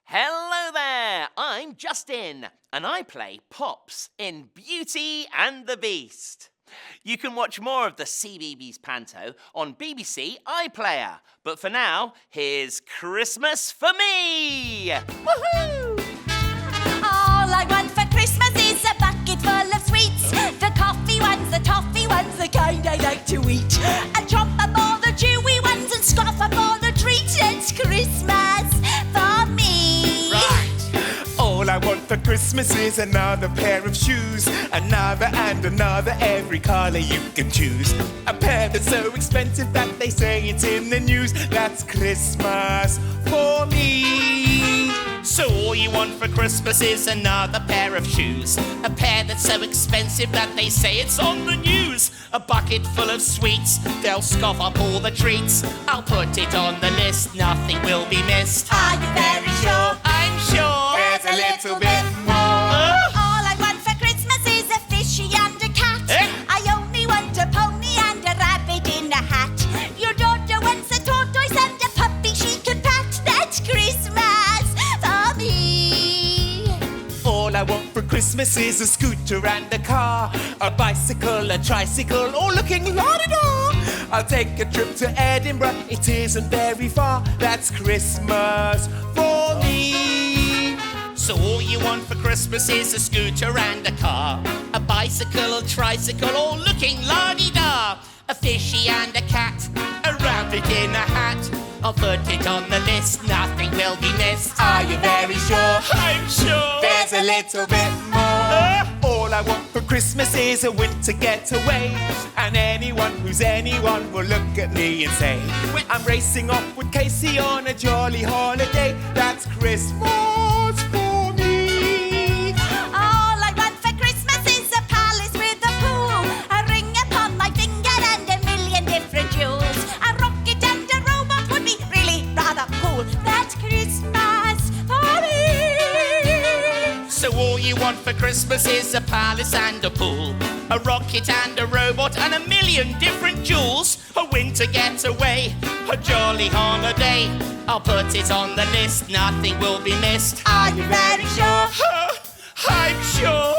Hello there, I'm Justin, and I play Pops in Beauty and the Beast. You can watch more of the CBeebies Panto on BBC iPlayer, but for now, here's Christmas for me! Woohoo! All I want for Christmas is a bucket full of sweets. The toffee ones, the kind I like to eat. And chomp up all the chewy ones and scoff up all the treats. It's Christmas for me. Right. All I want for Christmas is another pair of shoes. Another and another, every colour you can choose. A pair that's so expensive that they say it's in the news. That's Christmas for me. So all you want for Christmas is another pair of shoes. A pair that's so expensive that they say it's on the news. A bucket full of sweets, they'll scoff up all the treats. I'll put it on the list, nothing will be missed. Are you very sure? I'm sure There's a little bit more. All I want for Christmas is a fishy and a cat. I only want a pony and a rabbit in a hat. Your daughter wants a tortoise and a puppy she can pat. That's Christmas for me. All I want for Christmas is a scooter and a car. A bicycle, a tricycle, all looking la-di-da. I'll take a trip to Edinburgh, it isn't very far. That's Christmas for me. So all you want for Christmas is a scooter and a car. A bicycle, a tricycle, all looking la-di-da. A fishy and a cat, a rabbit in a hat. I'll put it on the list, nothing will be missed. Are you very sure? I'm sure There's a little bit more. All I want for Christmas is a winter getaway. And anyone who's anyone will look at me and say, I'm racing off with Casey on a jolly holiday. That's Christmas for me. All I want for Christmas is a palace with a pool, a ring upon my finger and a million different jewels. A rocket and a robot would be really rather cool. That's Christmas for me. So all you want for Christmas is a palace and a pool, a rocket and a robot and a million different jewels. A winter getaway, a jolly holiday. I'll put it on the list, nothing will be missed. Are you very sure? I'm sure.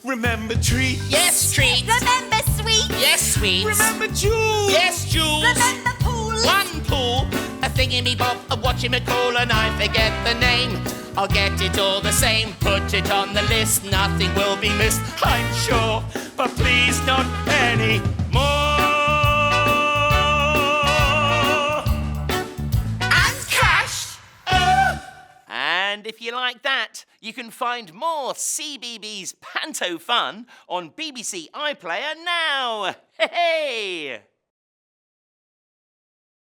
Remember treats? Yes, treats. Remember sweet? Yes, sweets. Remember jewels? Yes, jewels. Remember pool? One pool, a thingy-me-bob, a watching-me-call, and I forget the name. I'll get it all the same, put it on the list, nothing will be missed, I'm sure, but please not any more. And cash! And if you like that, you can find more CBeebies Panto fun on BBC iPlayer now. Hey!